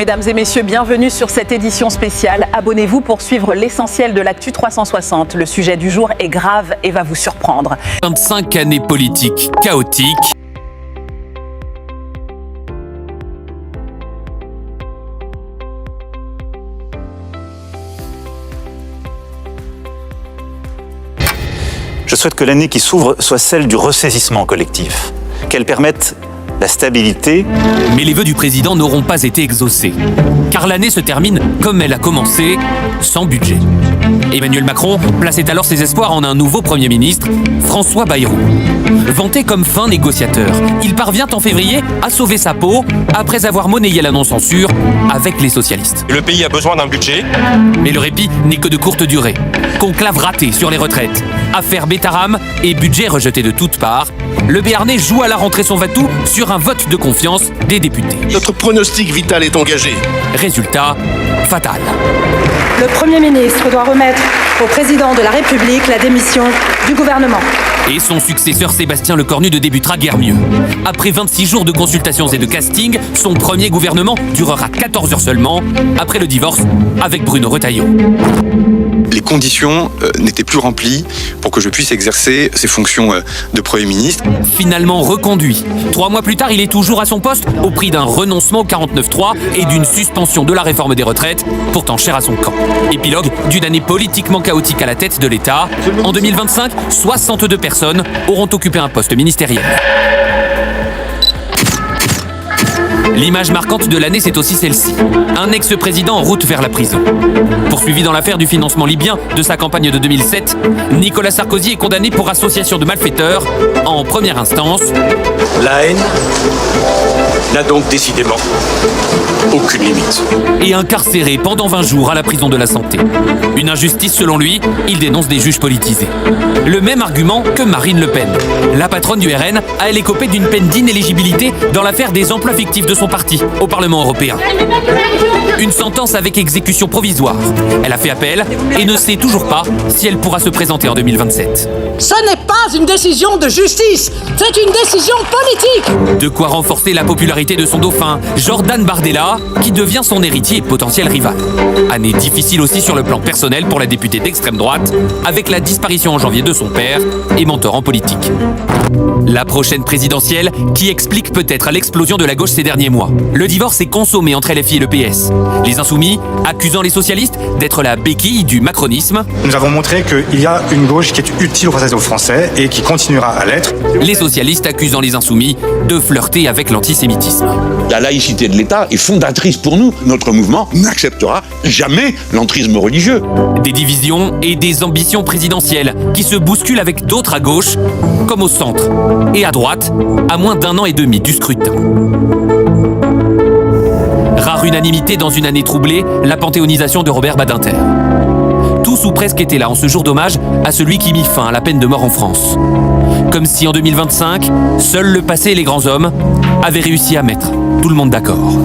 Mesdames et messieurs, bienvenue sur cette édition spéciale. Abonnez-vous pour suivre l'essentiel de l'actu 360. Le sujet du jour est grave et va vous surprendre. 25 années politiques chaotiques. Je souhaite que l'année qui s'ouvre soit celle du ressaisissement collectif, qu'elle permette la stabilité. Mais les vœux du président n'auront pas été exaucés, car l'année se termine comme elle a commencé, sans budget. Emmanuel Macron plaçait alors ses espoirs en un nouveau Premier ministre, François Bayrou. Vanté comme fin négociateur, il parvient en février à sauver sa peau après avoir monnayé la non-censure avec les socialistes. Le pays a besoin d'un budget. Mais le répit n'est que de courte durée. Conclave raté sur les retraites, affaire Bétaram et budget rejeté de toutes parts, le Béarnais joue à la rentrée son va-tout sur un vote de confiance des députés. Notre pronostic vital est engagé. Résultat, fatal. Le Premier ministre doit remettre au président de la République la démission du gouvernement. Et son successeur Sébastien Lecornu ne débutera guère mieux. Après 26 jours de consultations et de casting, son premier gouvernement durera 14 heures seulement, après le divorce avec Bruno Retailleau. Les conditions n'étaient plus remplies pour que je puisse exercer ces fonctions de Premier ministre. Finalement reconduit. 3 mois plus tard, il est toujours à son poste, au prix d'un renoncement au 49.3 et d'une suspension de la réforme des retraites, pourtant chère à son camp. Épilogue d'une année politiquement chaotique à la tête de l'État. En 2025, 62 personnes auront occupé un poste ministériel. L'image marquante de l'année, c'est aussi celle-ci. Un ex-président en route vers la prison. Poursuivi dans l'affaire du financement libyen de sa campagne de 2007, Nicolas Sarkozy est condamné pour association de malfaiteurs en première instance. La haine n'a donc décidément aucune limite. Et incarcéré pendant 20 jours à la prison de la Santé. Une injustice selon lui, il dénonce des juges politisés. Le même argument que Marine Le Pen. La patronne du RN a elle écopé d'une peine d'inéligibilité dans l'affaire des emplois fictifs de son parti au Parlement européen. Une sentence avec exécution provisoire. Elle a fait appel et ne sait toujours pas si elle pourra se présenter en 2027. Ce n'est pas une décision de justice, c'est une décision politique. De quoi renforcer la popularité de son dauphin, Jordan Bardella, qui devient son héritier et potentiel rival. Année difficile aussi sur le plan personnel pour la députée d'extrême droite, avec la disparition en janvier de son père et mentor en politique. La prochaine présidentielle qui explique peut-être à l'explosion de la gauche ces derniers mois. Le divorce est consommé entre LFI et le PS. Les Insoumis accusant les socialistes d'être la béquille du macronisme. Nous avons montré qu'il y a une gauche qui est utile aux Français et qui continuera à l'être. Les socialistes accusant les Insoumis de flirter avec l'antisémitisme. La laïcité de l'État est fondatrice pour nous. Notre mouvement n'acceptera jamais l'entrisme religieux. Des divisions et des ambitions présidentielles qui se bousculent avec d'autres à gauche, comme au centre, et à droite, à moins d'1 an et demi du scrutin. Rare unanimité dans une année troublée, la panthéonisation de Robert Badinter. Tous ou presque étaient là en ce jour d'hommage à celui qui mit fin à la peine de mort en France. Comme si en 2025, seul le passé et les grands hommes avaient réussi à mettre tout le monde d'accord.